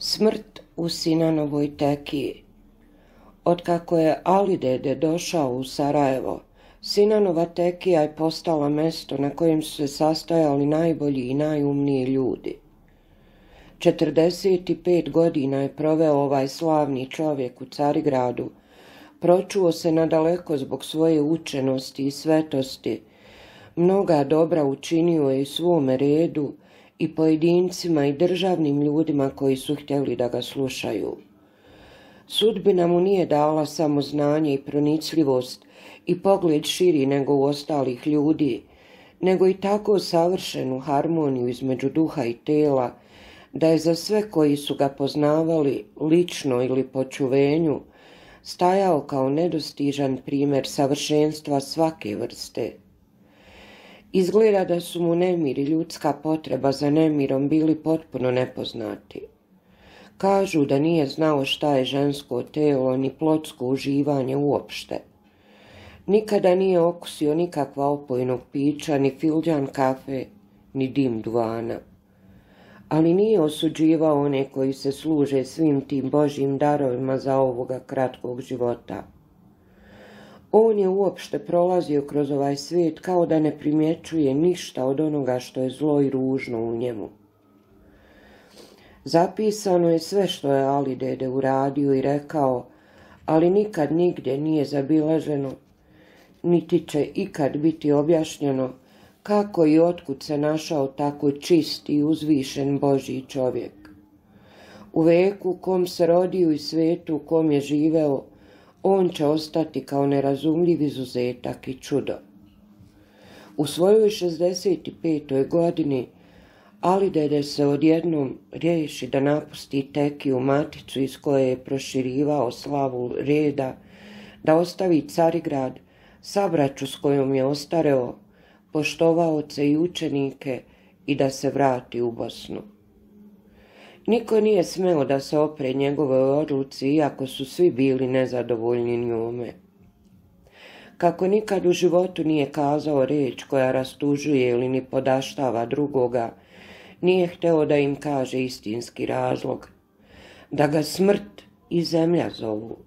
Smrt u Sinanovoj tekiji. Otkako je Ali Dede došao u Sarajevo, Sinanova tekija je postala mesto na kojem su se sastajali najbolji i najumniji ljudi. 45 godina je proveo ovaj slavni čovjek u Carigradu, pročuo se nadaleko zbog svoje učenosti i svetosti, mnoga dobra učinio je i svome redu i pojedincima i državnim ljudima koji su htjeli da ga slušaju. Sudbina mu nije dala samo znanje i pronicljivost i pogled širi nego u ostalih ljudi, nego i tako savršenu harmoniju između duha i tela, da je za sve koji su ga poznavali lično ili po čuvenju stajao kao nedostižan primjer savršenstva svake vrste. Izgleda da su mu nemir i ljudska potreba za nemirom bili potpuno nepoznati. Kažu da nije znao šta je žensko telo ni plotsko uživanje uopšte. Nikada nije okusio nikakva opojnog pića, ni filđan kafe, ni dim duvana. Ali nije osuđivao one koji se služe svim tim božjim darovima za ovoga kratkog života. On je uopšte prolazio kroz ovaj svijet kao da ne primjećuje ništa od onoga što je zlo i ružno u njemu. Zapisano je sve što je Ali Dede uradio i rekao, ali nikad nigdje nije zabilježeno, niti će ikad biti objašnjeno kako i otkud se našao tako čist i uzvišen Božji čovjek. U veku u kom se rodio i svijetu u kom je živeo, on će ostati kao nerazumljiv izuzetak i čudo. U svojoj 65. godini Ali Dede se odjednom riješi da napusti tekiju maticu iz koje je proširivao slavu reda, da ostavi Carigrad, sabraću s kojom je ostareo, poštovaoce i učenike i da se vrati u Bosnu. Niko nije smeo da se opre njegove odluci, iako su svi bili nezadovoljni njome. Kako nikad u životu nije kazao riječ koja rastužuje ili ni podaštava drugoga, nije hteo da im kaže istinski razlog, da ga smrt i zemlja zovu.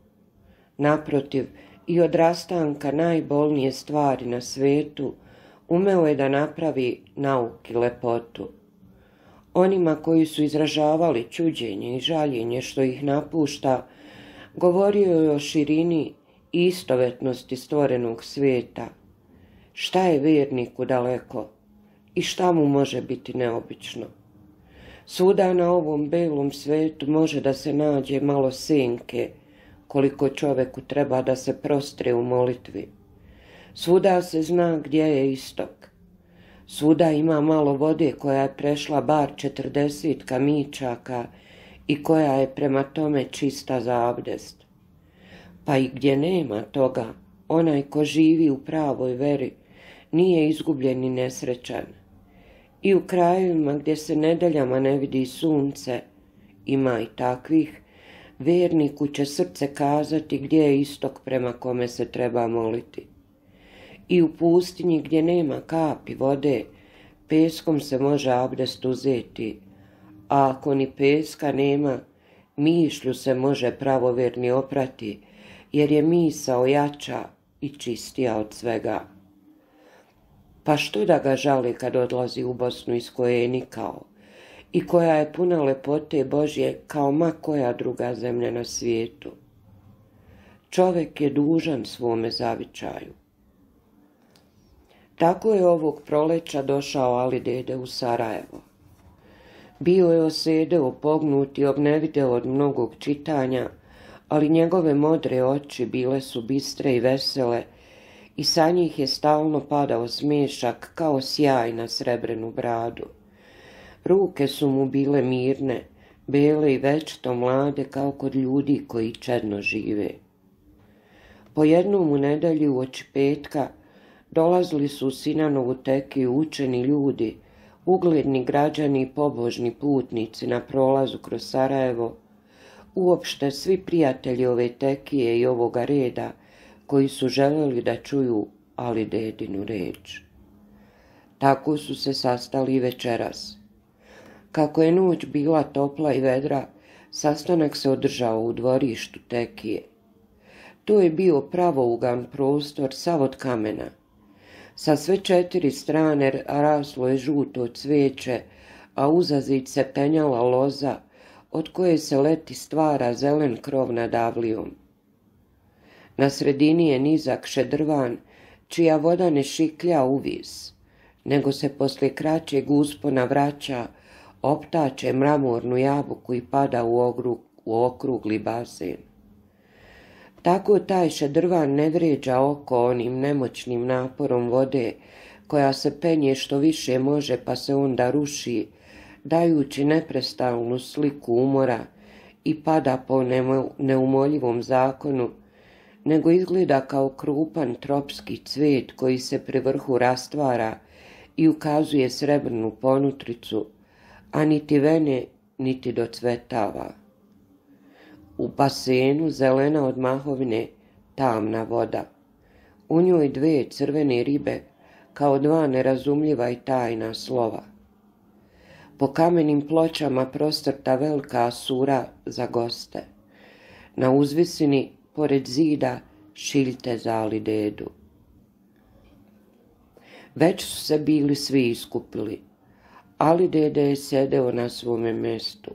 Naprotiv, i od rastanka najbolnije stvari na svijetu umeo je da napravi nauk i lepotu. Onima koji su izražavali čuđenje i žaljenje što ih napušta, govorio je o širini i istovetnosti stvorenog svijeta. Šta je vjerniku daleko i šta mu može biti neobično? Svuda na ovom belom svijetu može da se nađe malo senke, koliko čovjeku treba da se prostre u molitvi. Svuda se zna gdje je istok. Svuda ima malo vode koja je prešla bar 40 kamičaka i koja je prema tome čista za abdest. Pa i gdje nema toga, onaj ko živi u pravoj veri nije izgubljen ni nesrećan. I u krajevima gdje se nedeljama ne vidi sunce, ima i takvih, vjerniku će srce kazati gdje je istok prema kome se treba moliti. I u pustinji gdje nema kapi vode, peskom se može abdest uzeti, a ako ni peska nema, mišlju se može pravovjerni oprati, jer je misao jača i čistija od svega. Pa što da ga žali kad odlazi u Bosnu iz koje je nikao i koja je puna lepote Božje kao ma koja druga zemlja na svijetu? Čovjek je dužan svome zavičaju. Tako je ovog proleća došao Ali Dede u Sarajevo. Bio je osedeo, pognut i obnevideo od mnogog čitanja, ali njegove modre oči bile su bistre i vesele i sa njih je stalno padao smiješak kao sjaj na srebrenu bradu. Ruke su mu bile mirne, bele i večito mlade kao kod ljudi koji čedno žive. Po jednom u nedelju uoči petka dolazili su u Sinanovu tekiju učeni ljudi, ugledni građani i pobožni putnici na prolazu kroz Sarajevo, uopšte svi prijatelji ove tekije i ovoga reda koji su željeli da čuju Ali Dedinu reč. Tako su se sastali i večeras. Kako je noć bila topla i vedra, Sastanak se održao u dvorištu Tekije. To je bio pravougan prostor sav od kamena. Sa sve 4 strane raslo je žuto cvijeće, a uzazid se penjala loza, od koje se leti stvara zelen krov nad avlijom. Na sredini je nizak šedrvan, čija voda ne šiklja uvis, nego se poslije kraćeg uspona vraća, optače mramornu jabuku i pada u okrugli basen. Tako taj šedrvan ne vređa oko onim nemoćnim naporom vode, koja se penje što više može pa se onda ruši, dajući neprestalnu sliku umora i pada po neumoljivom zakonu, nego izgleda kao krupan tropski cvijet koji se pri vrhu rastvara i ukazuje srebrnu ponutricu, a niti vene, niti docvetava. U basenu zelena od mahovine, tamna voda. U njoj 2 crvene ribe, kao 2 nerazumljiva i tajna slova. Po kamenim pločama prostrta velika sura za goste. Na uzvisini, pored zida, šiljte za Ali Dedu. Već su se bili svi iskupili. Ali Dede je sedeo na svome mjestu.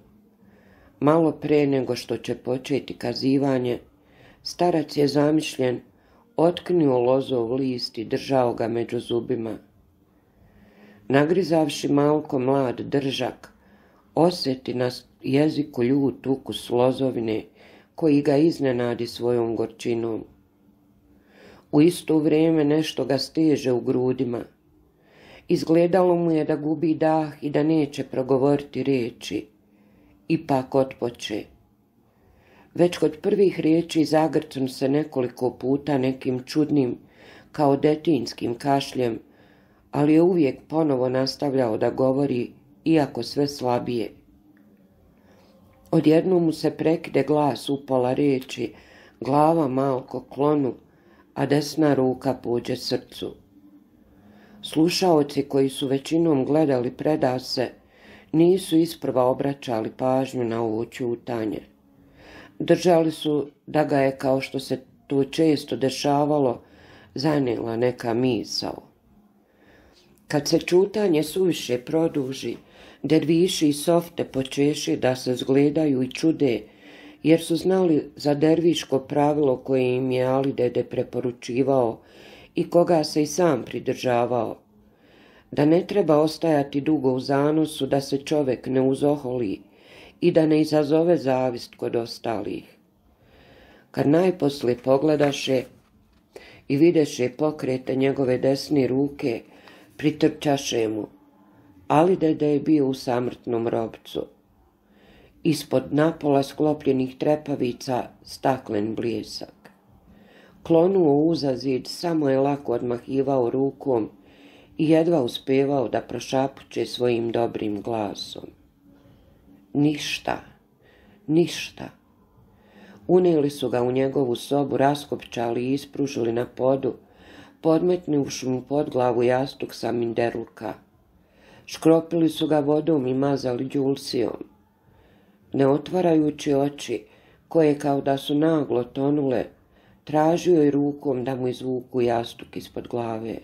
Malo pre nego što će početi kazivanje, starac je zamišljen, otknio lozov list i držao ga među zubima. Nagrizavši malko mlad držak, osjeti na jeziku ljut ukus lozovine koji ga iznenadi svojom gorčinom. U isto vrijeme nešto ga steže u grudima. Izgledalo mu je da gubi dah i da neće progovoriti riječi. Ipak otpoče. Već kod prvih riječi zagrcun se nekoliko puta nekim čudnim, kao detinskim kašljem, ali je uvijek ponovo nastavljao da govori, iako sve slabije. Odjednom mu se prekide glas upola riječi, glava malko klonu, a desna ruka pođe srcu. Slušaoci koji su većinom gledali predase, nisu isprva obraćali pažnju na ovo ćutanje. Držali su da ga je, kao što se to često dešavalo, zanijela neka misao. Kad se ćutanje suviše produži, derviši i softe počeši da se zgledaju i čude, jer su znali za derviško pravilo koje im je Ali Dede preporučivao i koga se i sam pridržavao, da ne treba ostajati dugo u zanosu, da se čovjek ne uzoholi i da ne izazove zavist kod ostalih. Kad najposlije pogledaše i videše pokrete njegove desne ruke, pritrčaše mu. Ali Dede je bio u samrtnom robcu. Ispod napola sklopljenih trepavica staklen bljesak. Klonuo uza zid, samo je lako odmahivao rukom i jedva uspevao da prošapuće svojim dobrim glasom. Ništa, ništa. Unijeli su ga u njegovu sobu, raskopčali i ispružili na podu, podmetnuvši mu pod glavu jastuk sa minderluka. Škropili su ga vodom i mazali đulsijom. Ne otvarajući oči, koje kao da su naglo tonule, tražio je rukom da mu izvuku jastuk ispod glave.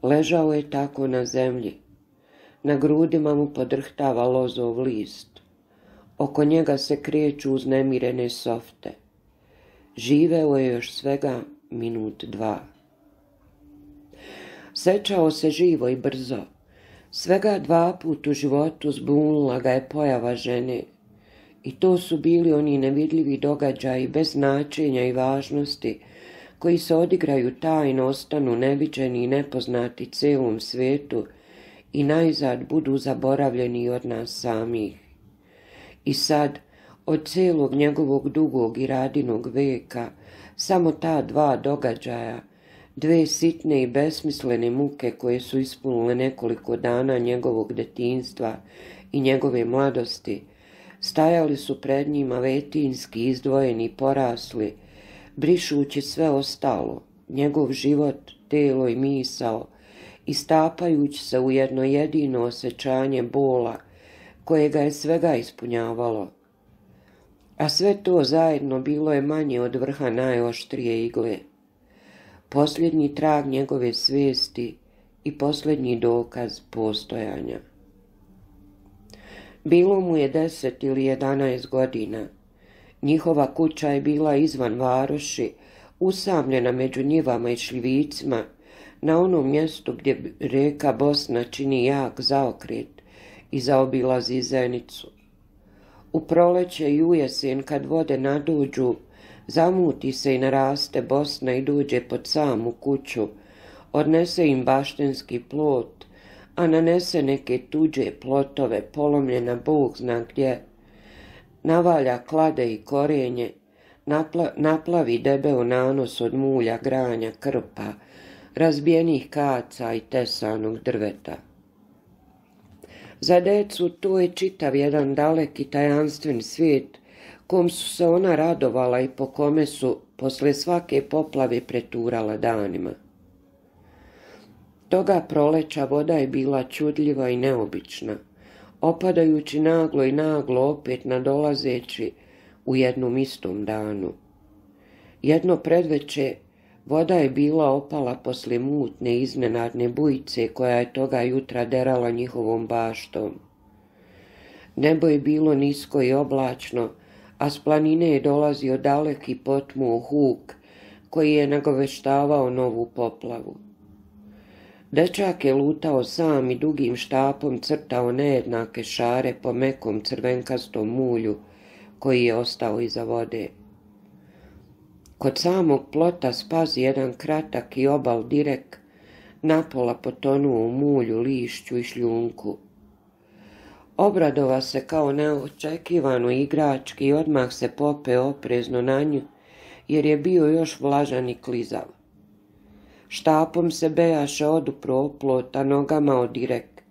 Ležao je tako na zemlji. Na grudima mu podrhtava lozov list. Oko njega se kreću uznemirene softe. Živeo je još svega minut 2. Sečao se živo i brzo. Svega 2 put u životu zbunila ga je pojava žene. I to su bili oni nevidljivi događaji bez značenja i važnosti, koji se odigraju tajno, ostanu neviđeni i nepoznati cijelom svijetu i najzad budu zaboravljeni od nas samih. I sad, od cijelog njegovog dugog i radinog veka, samo ta 2 događaja, 2 sitne i besmislene muke koje su ispunile nekoliko dana njegovog detinjstva i njegove mladosti, stajali su pred njima vetinski izdvojeni i porasli, brišući sve ostalo, njegov život, telo i misao, i stapajući se u jedno jedino osjećanje bola, koje ga je svega ispunjavalo, A sve to zajedno bilo je manje od vrha najoštrije igle. Posljednji trag njegove svijesti i posljednji dokaz postojanja. Bilo mu je 10 ili 11 godina. Njihova kuća je bila izvan varoši, usamljena među njivama i šljivicima, na onom mjestu gdje rijeka Bosna čini jak zaokret i zaobilazi Zenicu. U proleće i u jesen, kad vode naduđu, zamuti se i naraste Bosna i dođe pod samu kuću, odnese im baštenski plot, a nanese neke tuđe plotove, polomljena Bog zna gdje, navalja klade i korenje, naplavi debeo nanos od mulja, granja, krpa, razbijenih kaca i tesanog drveta. Za decu to je čitav jedan daleki tajanstven svijet kom su se ona radovala i po kome su posle svake poplave preturala danima. Toga proleća voda je bila čudljiva i neobična, opadajući naglo i naglo opet nadolazeći u jednom istom danu. Jedno predveče voda je bila opala posle mutne iznenadne bujice koja je toga jutra derala njihovom baštom. Nebo je bilo nisko i oblačno, a s planine je dolazio daleki potmuo huk koji je nagoveštavao novu poplavu. Dečak je lutao sam i dugim štapom crtao nejednake šare po mekom crvenkastom mulju koji je ostao iza vode. Kod samog plota spazi jedan kratak i obal direk, napola potonuo u mulju, lišću i šljunku. Obradova se kao neočekivano igrački i odmah se pope oprezno na nju, jer je bio još vlažan i klizav. Štapom se bejaše odupro oplota, nogama od direk,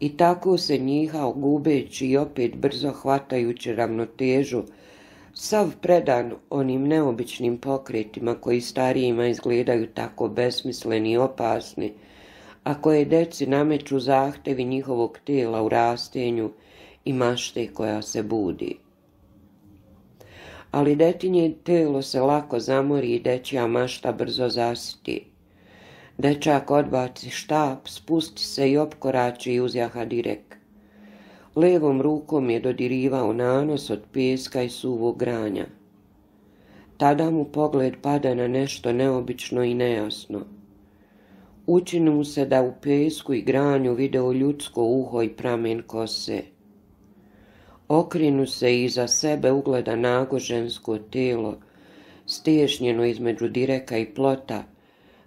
i tako se njihao gubeći i opet brzo hvatajući ravnotežu, sav predan onim neobičnim pokretima koji starijima izgledaju tako besmisleni i opasni, a koje deci nameću zahtevi njihovog tela u rastenju i mašte koja se budi. Ali detinje telo se lako zamori i dečja mašta brzo zasiti. Dečak odbaci štap, spusti se i opkorači i uzjaha direk. Levom rukom je dodirivao nanos od pijeska i suvog granja. Tada mu pogled pada na nešto neobično i nejasno. Učini mu se da u pijesku i granju video ljudsko uho i pramen kose. Okrenu se i iza sebe ugleda nago žensko tijelo, stešnjeno između direka i plota,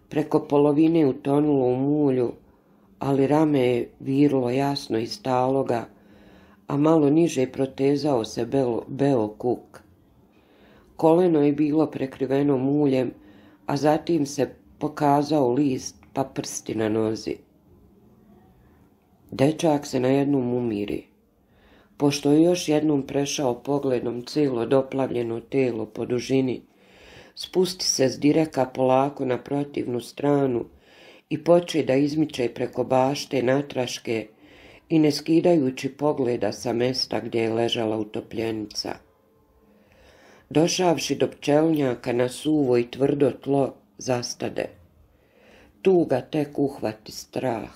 preko polovine utonulo u mulju, ali rame je virilo jasno iz taloga, a malo niže protezao se beo kuk. Koleno je bilo prekriveno muljem, a zatim se pokazao list pa prsti na nozi. Dečak se na jednom umiri. Pošto je još jednom prešao pogledom cijelo doplavljeno telo po dužini, spusti se s direka polako na protivnu stranu i poče da izmiče preko bašte natraške i ne skidajući pogleda sa mesta gdje je ležala utopljenica. Došavši do pčelnjaka na suvo i tvrdo tlo, zastade. Tu ga tek uhvati strah.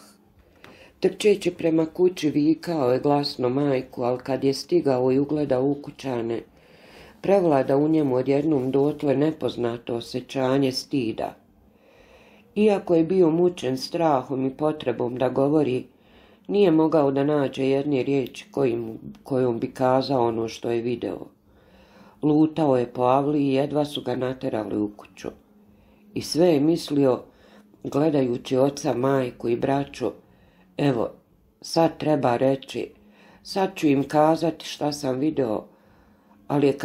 Trčeći prema kući vikao je glasno majku, ali kad je stigao i ugledao ukućane, prevlada u njemu odjednom dotle nepoznato osjećanje stida. Iako je bio mučen strahom i potrebom da govori, nije mogao da nađe jedne riječi kojom bi kazao ono što je video. Lutao je po avli i jedva su ga naterali u kuću. I sve je mislio, gledajući oca, majku i braću, evo, sad treba reći, sad ću im kazati šta sam video, ali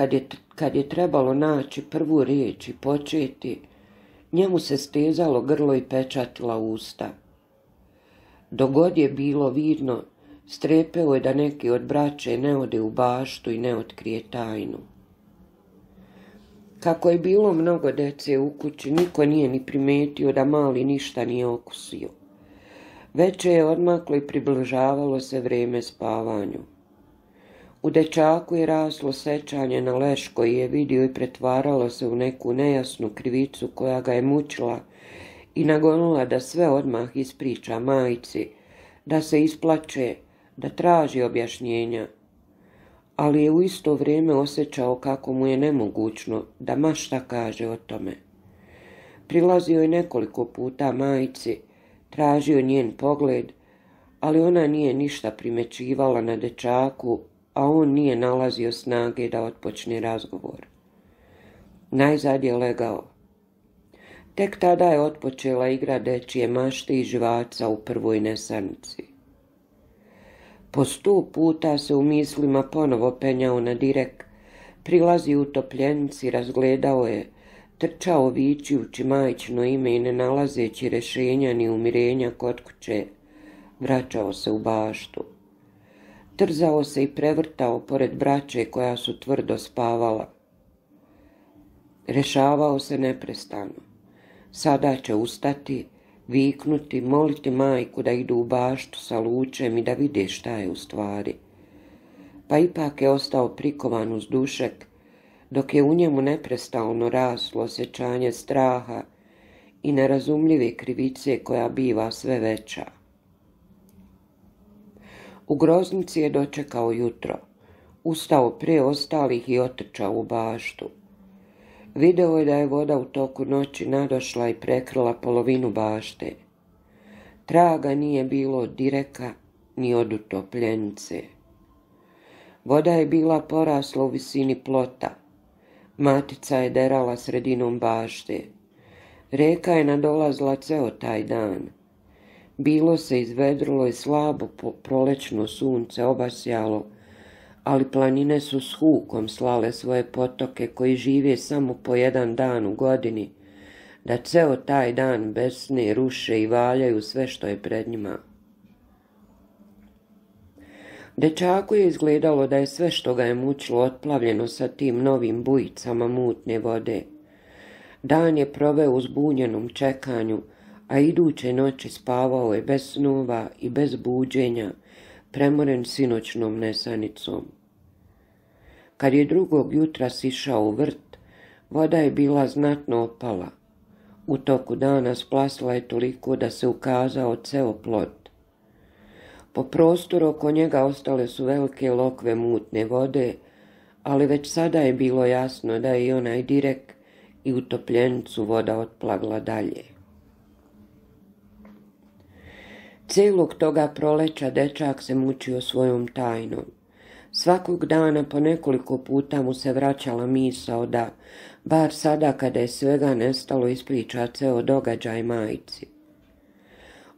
kad je trebalo naći prvu riječ i početi, njemu se stezalo grlo i pečatila usta. Dogod je bilo vidno, strepeo je da neki od braće ne ode u baštu i ne otkrije tajnu. Kako je bilo mnogo dece u kući, niko nije ni primetio da mali ništa nije okusio. Veče je odmaklo i približavalo se vreme spavanju. U dečaku je raslo sećanje na leš koji je vidio i pretvaralo se u neku nejasnu krivicu koja ga je mučila i nagonila da sve odmah ispriča majci, da se isplače, da traži objašnjenja. Ali je u isto vrijeme osjećao kako mu je nemogućno da ma šta kaže o tome. Prilazio je nekoliko puta majci, tražio njen pogled, ali ona nije ništa primećivala na dečaku, a on nije nalazio snage da otpočne razgovor. Najzad je legao. Tek tada je otpočela igra dečije mašte i živaca u prvoj nesanici. Po 100 puta se u mislima ponovo penjao na direk, prilazi u topljenici, razgledao je, trčao vičujući majčino ime i ne nalazeći rješenja ni umirenja kod kuće, vraćao se u baštu. Trzao se i prevrtao pored braće koja su tvrdo spavala. Rešavao se neprestano. Sada će ustati, viknuti, moliti majku da idu u baštu sa lučem i da vide šta je u stvari. Pa ipak je ostao prikovan uz dušek, dok je u njemu neprestalno raslo osjećanje straha i nerazumljive krivice koja biva sve veća. U groznici je dočekao jutro, ustao prije ostalih i otrčao u baštu. Video je da je voda u toku noći nadošla i prekrila polovinu bašte. Traga nije bilo od direka ni od utopljenice. Voda je bila porasla u visini plota. Matica je derala sredinom bašte. Reka je nadolazila ceo taj dan. Bilo se izvedrilo i slabo prolećno sunce obasjalo, ali planine su s hukom slale svoje potoke koji žive samo po jedan dan u godini, da ceo taj dan besne ruše i valjaju sve što je pred njima. Dečaku je izgledalo da je sve što ga je mučilo otplavljeno sa tim novim bujicama mutne vode. Dan je proveo u zbunjenom čekanju, a iduće noći spavao je bez snova i bez buđenja, premoren sinoćnom nesanicom. Kad je drugog jutra sišao u vrt, voda je bila znatno opala. U toku dana splasla je toliko da se ukazao ceo plot. Po prostoru oko njega ostale su velike lokve mutne vode, ali već sada je bilo jasno da je i onaj direk i u topljenicu voda otplavila dalje. Cijelog toga proleća dečak se mučio svojom tajnom. Svakog dana po nekoliko puta mu se vraćala misao da, bar sada kada je svega nestalo, ispriča ceo događaj majci.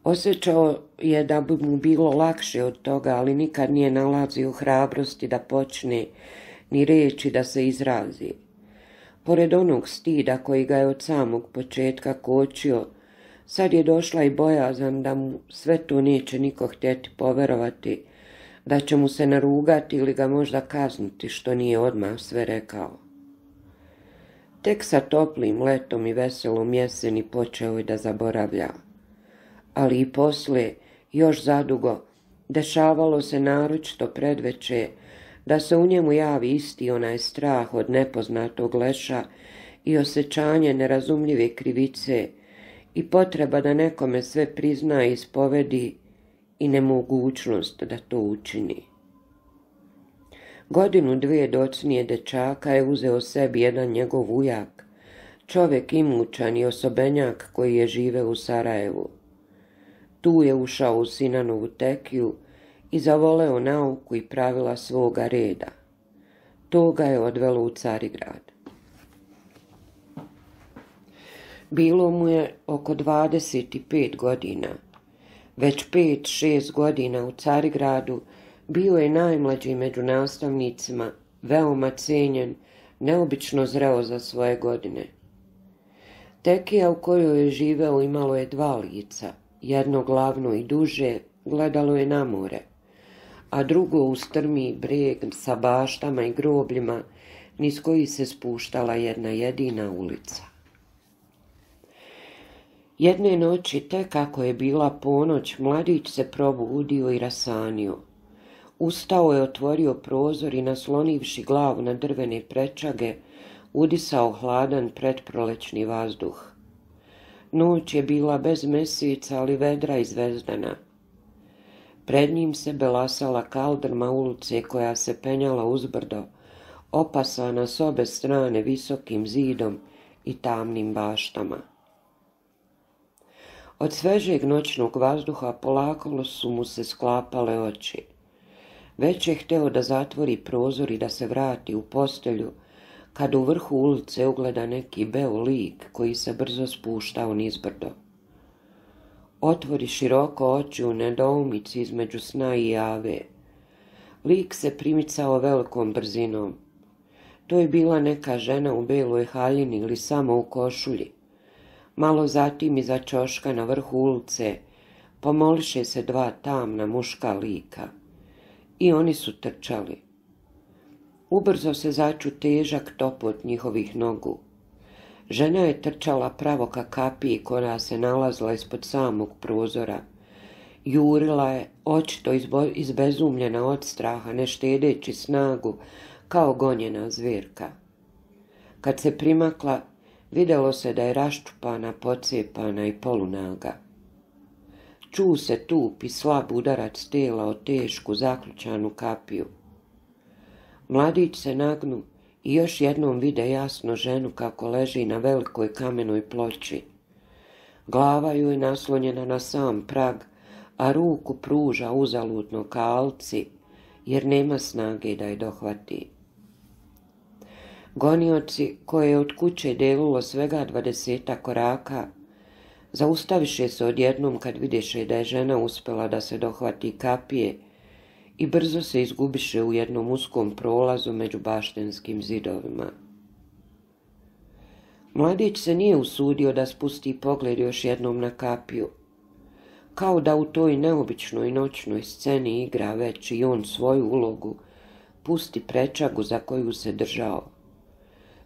Osjećao je da bi mu bilo lakše od toga, ali nikad nije nalazio hrabrosti da počne, ni riječi da se izrazi. Pored onog stida koji ga je od samog početka kočio, sad je došla i bojazan da mu sve to neće niko htjeti poverovati, da će mu se narugati ili ga možda kazniti što nije odmah sve rekao. Tek sa toplim letom i veselom jeseni počeo je da zaboravlja. Ali i poslije, još zadugo, dešavalo se naročito predveče da se u njemu javi isti onaj strah od nepoznatog leša i osjećanje nerazumljive krivice i potreba da nekome sve prizna i ispovedi i nemogućnost da to učini. 1-2 docnije dečaka je uzeo sebi jedan njegov ujak, čovjek imućan i osobenjak koji je živeo u Sarajevu. Tu je ušao u Sinanovu tekiju i zavoleo nauku i pravila svoga reda. To ga je odvelo u Carigrad. Bilo mu je oko 25 godina. Već 5-6 godina u Carigradu bio je najmlađi među nastavnicima, veoma cijenjen, neobično zreo za svoje godine. Tekija u kojoj je živeo imalo je 2 lica, jedno glavno i duže gledalo je na more, a drugo u strmi brijeg sa baštama i grobljima niz koji se spuštala jedna jedina ulica. Jedne noći, tek kako je bila ponoć, mladić se probudio i rasanio. Ustao je, otvorio prozor i naslonivši glavu na drvene prečage, udisao hladan pretprolećni vazduh. Noć je bila bez meseca, ali vedra i zvezdana. Pred njim se belasala kaldrma ulice koja se penjala uzbrdo, opasana s obe strane visokim zidom i tamnim baštama. Od svežeg noćnog vazduha polako su mu se sklapale oči. Već je hteo da zatvori prozor i da se vrati u postelju, kad u vrhu ulice ugleda neki beo lik koji se brzo spuštao nizbrdo. Otvori široko oči u nedoumici između sna i jave. Lik se primicao velikom brzinom. To je bila neka žena u beloj haljini ili samo u košulji. Malo zatim iza ćoška na vrhu ulice pomoliše se dva tamna muška lika. I oni su trčali. Ubrzo se začu težak topot njihovih nogu. Žena je trčala pravo ka kapiji koja se nalazila ispod samog prozora. Jurila je, očito izbezumljena od straha, ne štedeći snagu, kao gonjena zverka. Kad se primakla, vidjelo se da je raščupana, pocijepana i polunaga. Čuo se tup i slab udarac tela o tešku zaključanu kapiju. Mladić se nagnu i još jednom vide jasno ženu kako leži na velikoj kamenoj ploči. Glava joj je naslonjena na sam prag, a ruku pruža uzaludno ka alci, jer nema snage da je dohvati. Gonioci, koje je od kuće delilo svega 20 koraka, zaustaviše se odjednom kad vidiše da je žena uspela da se dohvati kapije i brzo se izgubiše u jednom uskom prolazu među baštenskim zidovima. Mladić se nije usudio da spusti pogled još jednom na kapiju. Kao da u toj neobičnoj noćnoj sceni igra već i on svoju ulogu, pusti prečagu za koju se držao.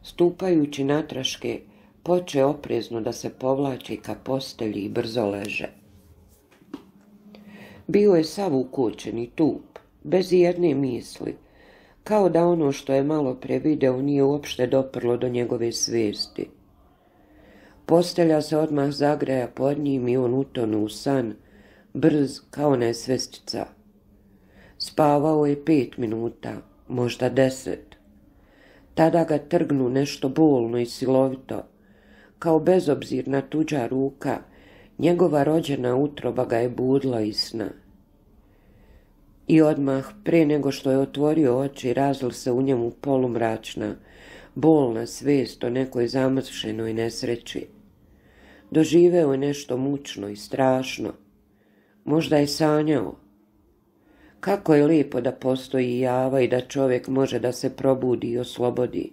Stupajući natraške, poče oprezno da se povlači ka postelji i brzo leže. Bio je sav ukočen i tup, bez jedne misli, kao da ono što je malo pre video nije uopšte doprlo do njegove svijesti. Postelja se odmah zagreja pod njim i on utonu u san, brz kao nesvestica. Spavao je 5 minuta, možda 10. Tada ga trgnu nešto bolno i silovito, kao bezobzirna tuđa ruka, njegova rođena utroba ga je budila iz sna. I odmah, pre nego što je otvorio oči, razlila se u njemu polumračna, bolna svijest o nekoj zamršenoj nesreći. Doživeo je nešto mučno i strašno. Možda je sanjao. Kako je lijepo da postoji java i da čovjek može da se probudi i oslobodi.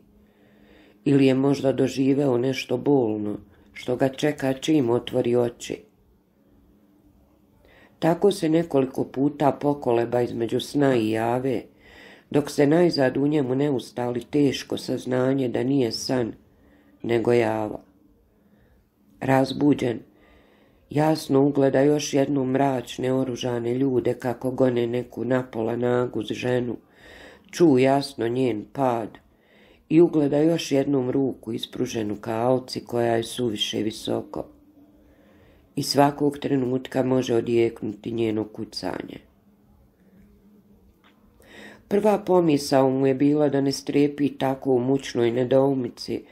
Ili je možda doživeo nešto bolno, što ga čeka čim otvori oči. Tako se nekoliko puta pokoleba između sna i jave, dok se najzad u njemu ne ustali teško saznanje da nije san, nego java. Razbuđen, jasno ugleda još jednom mračne oružane ljude kako gone neku napola nagu ženu, ču jasno njen pad i ugleda još jednom ruku ispruženu ka alci koja je suviše visoko. I svakog trenutka može odjeknuti njeno kucanje. Prva pomisao mu je bila da ne strepi tako u mučnoj nedoumici,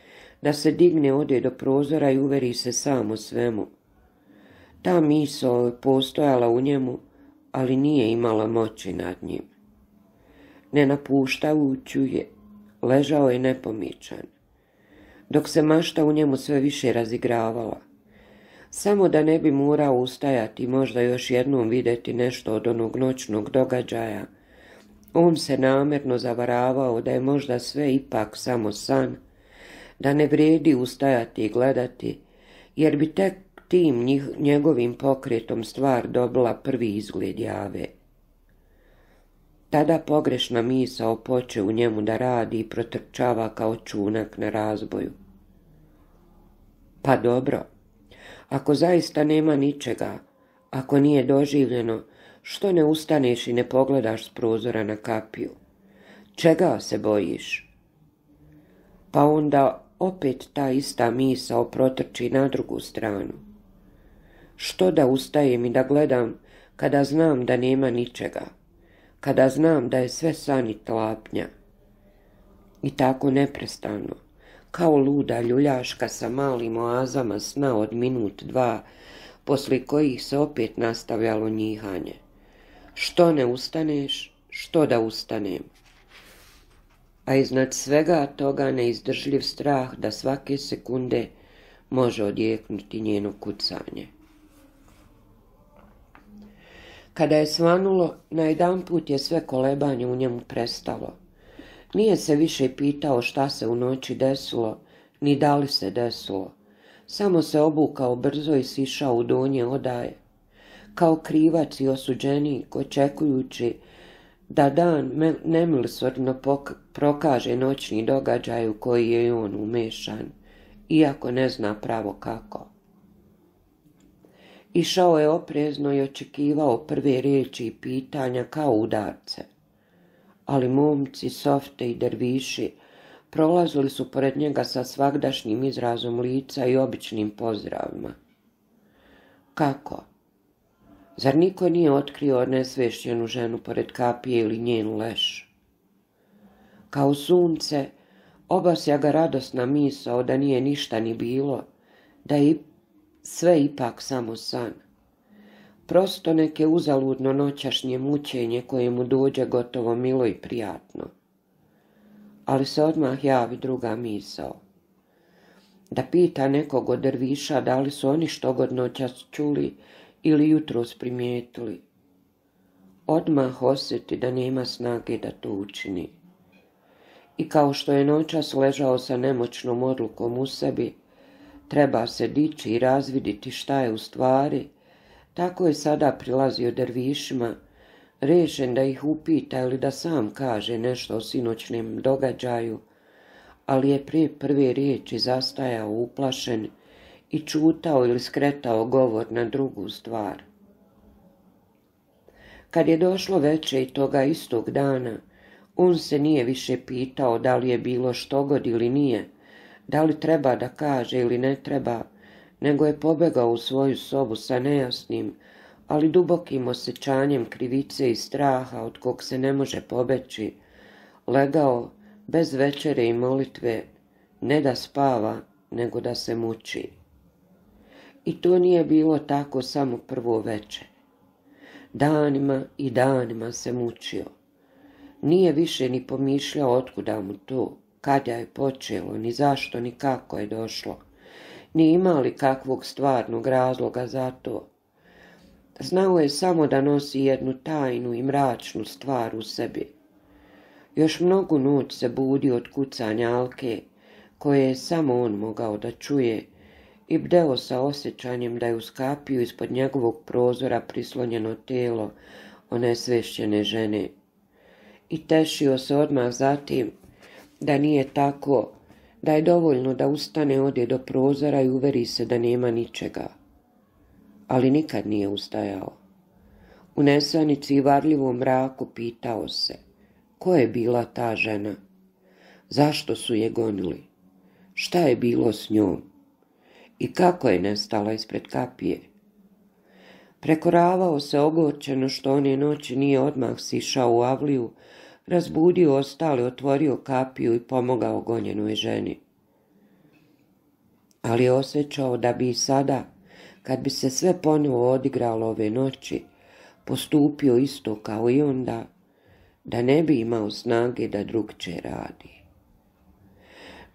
da se digne, ode do prozora i uveri se sam o svemu. Ta misao je postojala u njemu, ali nije imala moći nad njim. Ne napuštajući je, ležao je nepomičan, dok se mašta u njemu sve više razigravala. Samo da ne bi morao ustajati i možda još jednom vidjeti nešto od onog noćnog događaja, on se namjerno zavaravao da je možda sve ipak samo san, da ne vrijedi ustajati i gledati, jer bi tek tim njegovim pokretom stvar dobila prvi izgled jave. Tada pogrešna misao poče u njemu da radi i protrčava kao čunak na razboju. Pa dobro, ako zaista nema ničega, ako nije doživljeno, Što ne ustaneš i ne pogledaš s prozora na kapiju? Čega se bojiš? Pa onda opet ta ista misao protrči na drugu stranu. Što da ustajem i da gledam kada znam da nema ničega, kada znam da je sve san i tlapnja? I tako neprestano, kao luda ljuljaška sa malim oazama sna od minut, dva, poslije kojih se opet nastavljalo njihanje. Što ne ustaneš, što da ustanem? A iznad svega toga neizdržljiv strah da svake sekunde može odjeknuti njeno kucanje. Kada je svanulo, najedanput je sve kolebanje u njemu prestalo. Nije se više pitao šta se u noći desilo, ni da li se desilo. Samo se obukao brzo i sišao u donje odaje, kao krivac i osuđenik, očekujući da dan nemilosrdno prokaže noćni događaj u koji je on umešan, iako ne zna pravo kako. Išao je oprezno i očekivao prve riječi i pitanja kao udarce, ali momci, softe i derviši prolazili su pored njega sa svagdašnjim izrazom lica i običnim pozdravima. Kako? Zar niko nije otkrio nesvešćenu ženu pored kapije ili njenu leš? Kao sunce, obasja ga radosna misao da nije ništa ni bilo, da je sve ipak samo san. Prosto neke uzaludno noćašnje mučenje koje mu dođe gotovo milo i prijatno. Ali se odmah javi druga misao. Da pita nekog od derviša da li su oni štogod noćas čuli ili jutros primijetili. Odmah osjeti da nema snage da to učini. I kao što je noćas ležao sa nemoćnom odlukom u sebi, treba se dići i razviditi šta je u stvari, tako je sada prilazio dervišima, rešen da ih upita ili da sam kaže nešto o sinoćnem događaju, ali je prije prve riječi zastajao uplašen i čutao ili skretao govor na drugu stvar. Kad je došlo veče i toga istog dana, on se nije više pitao da li je bilo štogod ili nije, da li treba da kaže ili ne treba, nego je pobegao u svoju sobu sa nejasnim, ali dubokim osjećanjem krivice i straha od kog se ne može pobeći, legao bez večere i molitve, ne da spava, nego da se muči. I to nije bilo tako samo prvo veče. Danima i danima se mučio. Nije više ni pomišljao otkuda mu to, kada je počelo, ni zašto, ni kako je došlo, ni ima li kakvog stvarnog razloga za to. Znao je samo da nosi jednu tajnu i mračnu stvar u sebi. Još mnogu noć se budio od kucanja Alke, koje je samo on mogao da čuje, i bdeo sa osjećanjem da je uz kapiju ispod njegovog prozora prislonjeno telo onesvešćene žene. I tešio se odmah zatim da nije tako, da je dovoljno da ustane, ode do prozora i uveri se da nema ničega. Ali nikad nije ustajao. U nesanici i varljivom mraku pitao se, ko je bila ta žena? Zašto su je gonili? Šta je bilo s njom? I kako je nestala ispred kapije? Prekoravao se ogorčeno što one noći nije odmah sišao u avliju, razbudio ostale, otvorio kapiju i pomogao gonjenoj ženi. Ali je osjećao da bi i sada, kad bi se sve ponovo odigralo ove noći, postupio isto kao i onda, da ne bi imao snage da drugčije radi.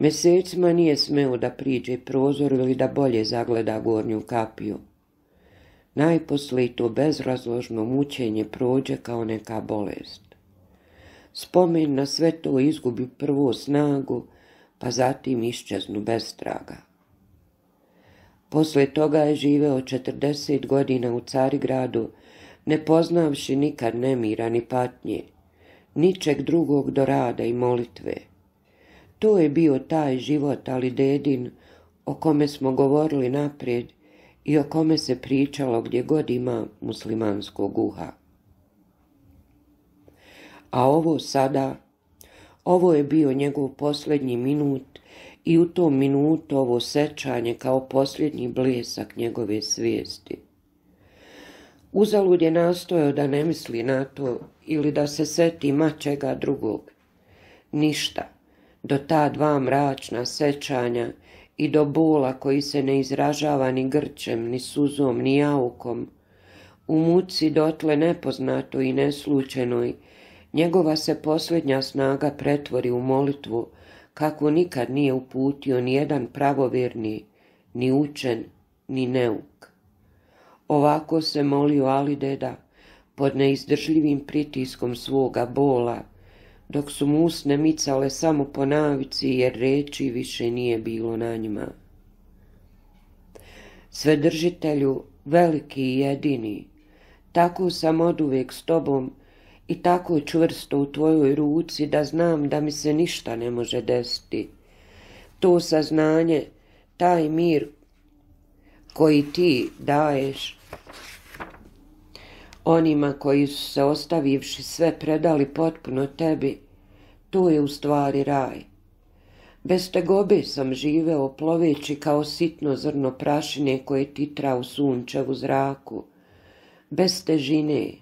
Mjesecima nije smeo da priđe prozoru ili da bolje zagleda gornju kapiju. Najposlije to bezrazložno mučenje prođe kao neka bolest. Spomen na sve to izgubi prvo snagu, pa zatim iščeznu bez traga. Poslije toga je živeo 40 godina u Carigradu, ne poznavši nikad nemira ni patnje, ničeg drugog do rada i molitve. To je bio taj život, ali dedin, o kome smo govorili naprijed i o kome se pričalo gdje god ima muslimanskog uha. A ovo sada, ovo je bio njegov posljednji minut i u tom minutu ovo sečanje kao posljednji blesak njegove svijesti. Uzalud je nastojao da ne misli na to ili da se seti ma čega drugog. Ništa, do ta dva mračna sećanja i do bola koji se ne izražava ni grčem, ni suzom, ni jaukom, u muci dotle nepoznatoj i neslučenoj, njegova se posljednja snaga pretvori u molitvu, kako nikad nije uputio ni jedan pravovjerni, ni učen, ni neuk. Ovako se molio Alideda pod neizdržljivim pritiskom svoga bola, dok su mu usne micale samo po navici, jer reči više nije bilo na njima. Svedržitelju, veliki i jedini, tako sam oduvijek s tobom i tako čvrsto u tvojoj ruci da znam da mi se ništa ne može desiti. To saznanje, taj mir koji ti daješ onima koji su se ostavivši sve predali potpuno tebi, to je u stvari raj. Bez tegobe sam živeo ploveći kao sitno zrno prašine koje titra u sunčevu zraku. Bez težine,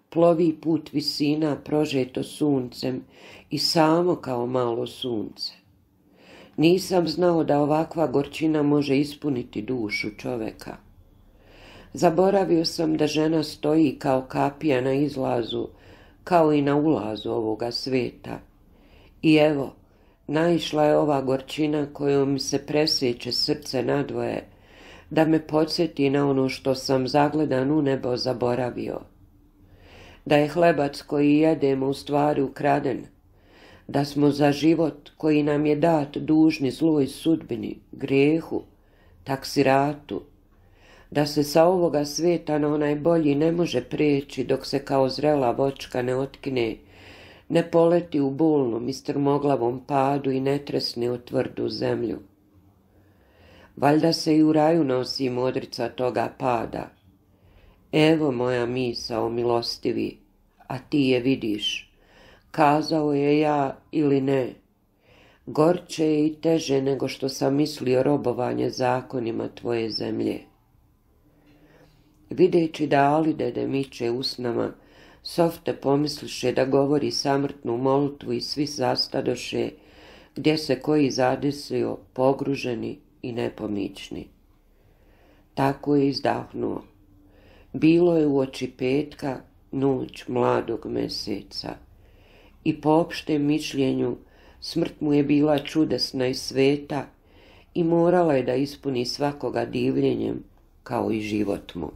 plovi put visina prožeto suncem i samo kao malo sunce. Nisam znao da ovakva gorčina može ispuniti dušu čoveka. Zaboravio sam da žena stoji kao kapija na izlazu, kao i na ulazu ovoga svijeta. I evo, naišla je ova gorčina kojom mi se presjeće srce nadvoje, da me podsjeti na ono što sam zagledan u nebo zaboravio. Da je hlebac koji jedemo u stvari ukraden, da smo za život koji nam je dat dužni zloj sudbini, grijehu, taksiratu, da se sa ovoga svijeta na onaj bolji ne može prijeći dok se kao zrela voćka ne otkine, ne poleti u bolnom i strmoglavom padu i ne tresne u tvrdu zemlju. Valjda se i u raju nosi modrica toga pada. Evo moja misao, milostivi, a ti je vidiš. Kazao je ja ili ne. Gorče je i teže nego što sam mislio robovanje zakonima tvoje zemlje. Videći da Alidede miče usnama, Softe pomisliše da govori samrtnu molitvu i svi zastadoše, gdje se koji zadesio, pogruženi i nepomični. Tako je izdahnuo. Bilo je uoči petka, noć mladog meseca. I po opštem mišljenju, smrt mu je bila čudesna i sveta i morala je da ispuni svakoga divljenjem, kao i život mu.